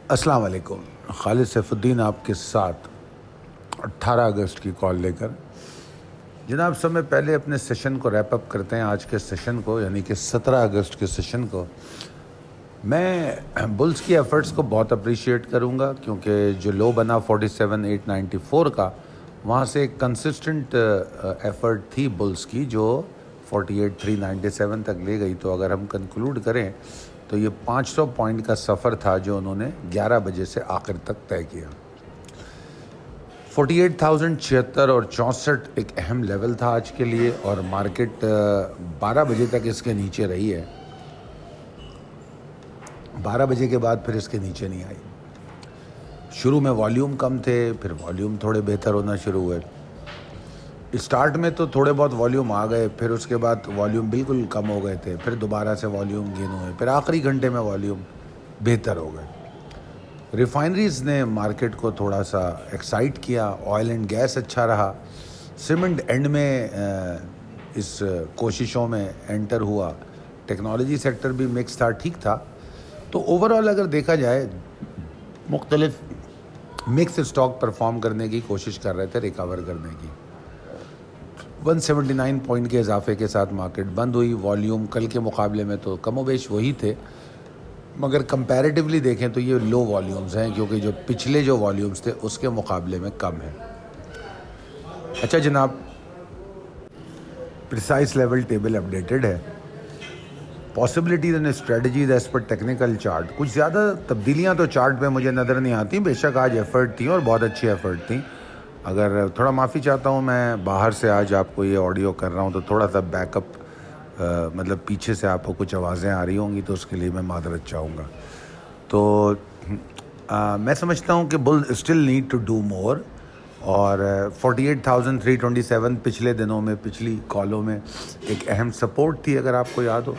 अस्सलाम वालेकुम। खालिद सैफुद्दीन आपके साथ 18 अगस्त की कॉल लेकर। जनाब, समय पहले अपने सेशन को रैप अप करते हैं। आज के सेशन को यानी कि 17 अगस्त के सेशन को मैं बुल्स की एफ़र्ट्स को बहुत अप्रिशिएट करूंगा, क्योंकि जो लो बना 47,894 का, वहाँ से एक कंसिस्टेंट एफ़र्ट थी बुल्स की जो 48,397 तक ले गई। तो अगर हम कंक्लूड करें तो ये 500 पॉइंट का सफ़र था जो उन्होंने 11 बजे से आखिर तक तय किया। 48,076 और 64 एक अहम लेवल था आज के लिए, और मार्केट 12 बजे तक इसके नीचे रही है। 12 बजे के बाद फिर इसके नीचे नहीं आई। शुरू में वॉल्यूम कम थे, फिर वॉल्यूम थोड़े बेहतर होना शुरू हुए। स्टार्ट में तो थोड़े बहुत वॉल्यूम आ गए, फिर उसके बाद वॉल्यूम बिल्कुल कम हो गए थे, फिर दोबारा से वॉल्यूम गेन हुए, फिर आखिरी घंटे में वॉल्यूम बेहतर हो गए। रिफाइनरीज़ ने मार्केट को थोड़ा सा एक्साइट किया, ऑयल एंड गैस अच्छा रहा, सीमेंट एंड में इस कोशिशों में एंटर हुआ, टेक्नोलॉजी सेक्टर भी मिक्स था, ठीक था। तो ओवरऑल अगर देखा जाए, मुख्तलिफ मिक्स स्टॉक परफॉर्म करने की कोशिश कर रहे थे, रिकवर करने की। 179 पॉइंट के इजाफे के साथ मार्केट बंद हुई। वॉल्यूम कल के मुकाबले में तो कमोबेश वही थे, मगर कंपैरेटिवली देखें तो ये लो वॉल्यूम्स हैं, क्योंकि जो पिछले जो वॉल्यूम्स थे उसके मुकाबले में कम है। अच्छा जनाब, प्रिसाइज लेवल टेबल अपडेटेड है। Possibilities and strategies as per technical chart. कुछ ज़्यादा तब्दीलियाँ तो चार्ट पे मुझे नज़र नहीं आती। बेशक आज एफर्ट थी और बहुत अच्छी एफर्ट थी। अगर थोड़ा माफ़ी चाहता हूँ, मैं बाहर से आज आपको ये ऑडियो कर रहा हूँ तो थोड़ा सा बैकअप मतलब पीछे से आपको कुछ आवाज़ें आ रही होंगी, तो उसके लिए मैं मादरत चाहूँगा। तो मैं समझता हूँ कि bull still need to do more, और 48,327 पिछले दिनों में, पिछली कॉलों में एक अहम सपोर्ट थी, अगर आपको याद हो।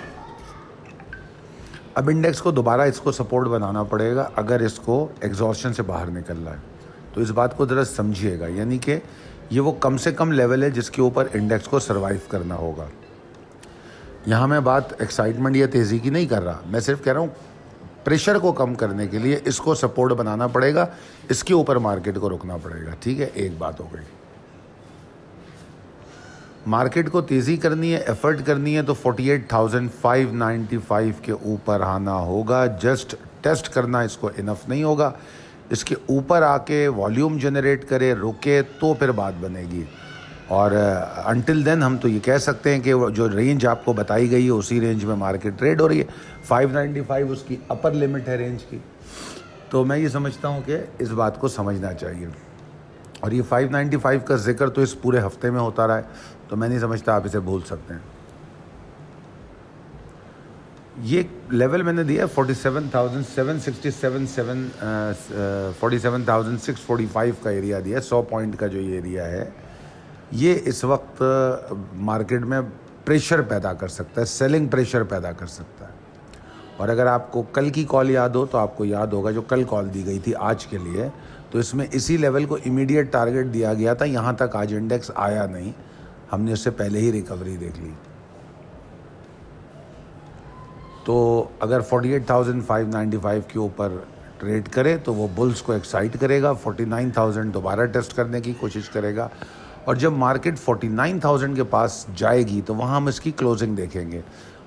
अब इंडेक्स को दोबारा इसको सपोर्ट बनाना पड़ेगा अगर इसको एग्जॉस्शन से बाहर निकलना है। तो इस बात को ज़रा समझिएगा, यानी कि ये वो कम से कम लेवल है जिसके ऊपर इंडेक्स को सरवाइव करना होगा। यहाँ मैं बात एक्साइटमेंट या तेज़ी की नहीं कर रहा, मैं सिर्फ कह रहा हूँ प्रेशर को कम करने के लिए इसको सपोर्ट बनाना पड़ेगा, इसके ऊपर मार्केट को रुकना पड़ेगा। ठीक है, एक बात हो गई। मार्केट को तेज़ी करनी है, एफर्ट करनी है, तो 48,595 के ऊपर आना होगा। जस्ट टेस्ट करना इसको इनफ नहीं होगा, इसके ऊपर आके वॉल्यूम जनरेट करे, रुके, तो फिर बात बनेगी। और अनटिल देन हम तो ये कह सकते हैं कि जो रेंज आपको बताई गई है उसी रेंज में मार्केट ट्रेड हो रही है। 595 उसकी अपर लिमिट है रेंज की। तो मैं ये समझता हूँ कि इस बात को समझना चाहिए। और ये 595 का जिक्र तो इस पूरे हफ्ते में होता रहा है, तो मैं नहीं समझता आप इसे भूल सकते हैं। ये लेवल मैंने दिया 47,645 का एरिया दिया, 100 पॉइंट का जो ये एरिया है, ये इस वक्त मार्केट में प्रेशर पैदा कर सकता है, सेलिंग प्रेशर पैदा कर सकता है। और अगर आपको कल की कॉल याद हो तो आपको याद होगा जो कल कॉल दी गई थी आज के लिए, तो इसमें इसी लेवल को इमीडिएट टारगेट दिया गया था। यहाँ तक आज इंडेक्स आया नहीं, हमने उससे पहले ही रिकवरी देख ली। तो अगर 48,595 के ऊपर ट्रेड करे तो वो बुल्स को एक्साइट करेगा, 49,000 दोबारा टेस्ट करने की कोशिश करेगा। और जब मार्केट 49,000 के पास जाएगी तो वहाँ हम इसकी क्लोजिंग देखेंगे,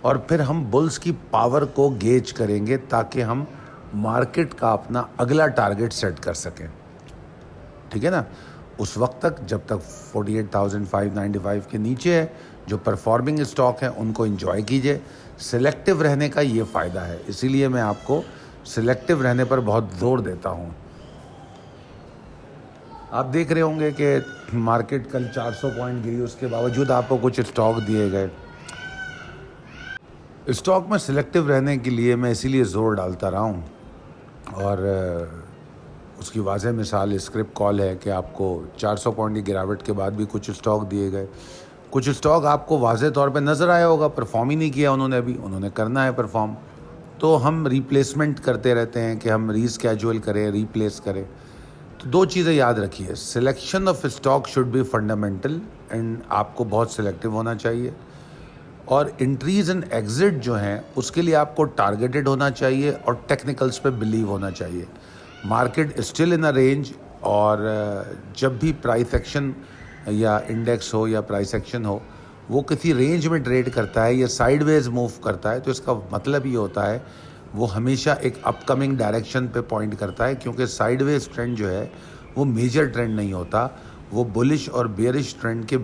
और फिर हम बुल्स की पावर को गेज करेंगे ताकि हम मार्केट का अपना अगला टारगेट सेट कर सकें। ठीक है ना। उस वक्त तक, जब तक 48,595 के नीचे है, जो परफॉर्मिंग स्टॉक हैं उनको एंजॉय कीजिए। सिलेक्टिव रहने का ये फ़ायदा है, इसीलिए मैं आपको सिलेक्टिव रहने पर बहुत ज़ोर देता हूँ। आप देख रहे होंगे कि मार्केट कल 400 पॉइंट गिरी, उसके बावजूद आपको कुछ स्टॉक दिए गए। स्टॉक में सिलेक्टिव रहने के लिए मैं इसीलिए ज़ोर डालता रहा हूँ, और उसकी वाज़ेह मिसाल स्क्रिप्ट कॉल है कि आपको 400 पॉइंट की गिरावट के बाद भी कुछ स्टॉक दिए गए। कुछ स्टॉक आपको वाज़ेह तौर पे नज़र आया होगा, परफॉर्म ही नहीं किया उन्होंने, अभी उन्होंने करना है परफॉर्म। तो हम रिप्लेसमेंट करते रहते हैं कि हम रीस्केड्यूल करें, रिप्लेस करें। तो दो चीज़ें याद रखिए, selection of stock should be fundamental, and आपको बहुत सिलेक्टिव होना चाहिए। और एंट्रीज एंड एग्जिट जो हैं उसके लिए आपको टारगेटेड होना चाहिए और टेक्निकल्स पे बिलीव होना चाहिए। Market still in a range, और जब भी प्राइस एक्शन या इंडेक्स हो या प्राइस एक्शन हो वो किसी रेंज में ट्रेड करता है या साइडवेज मूव करता है, तो इसका मतलब ये होता है वो हमेशा एक अपकमिंग डायरेक्शन पे पॉइंट करता है, क्योंकि साइडवेज ट्रेंड जो है वो मेजर ट्रेंड नहीं होता, वो बुलिश और बेयरिश ट्रेंड के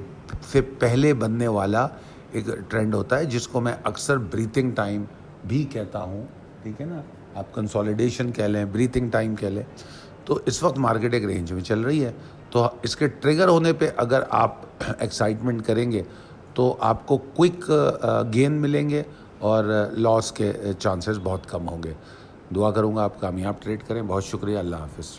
से पहले बनने वाला एक ट्रेंड होता है, जिसको मैं अक्सर ब्रीथिंग टाइम भी कहता हूँ। ठीक है ना, आप कंसोलिडेशन कह लें, ब्रीथिंग टाइम कह लें। तो इस वक्त मार्केट एक रेंज में चल रही है, तो इसके ट्रिगर होने पे अगर आप एक्साइटमेंट करेंगे तो आपको क्विक गेन मिलेंगे और लॉस के चांसेस बहुत कम होंगे। दुआ करूँगा आप कामयाब ट्रेड करें। बहुत शुक्रिया। अल्लाह हाफिज़।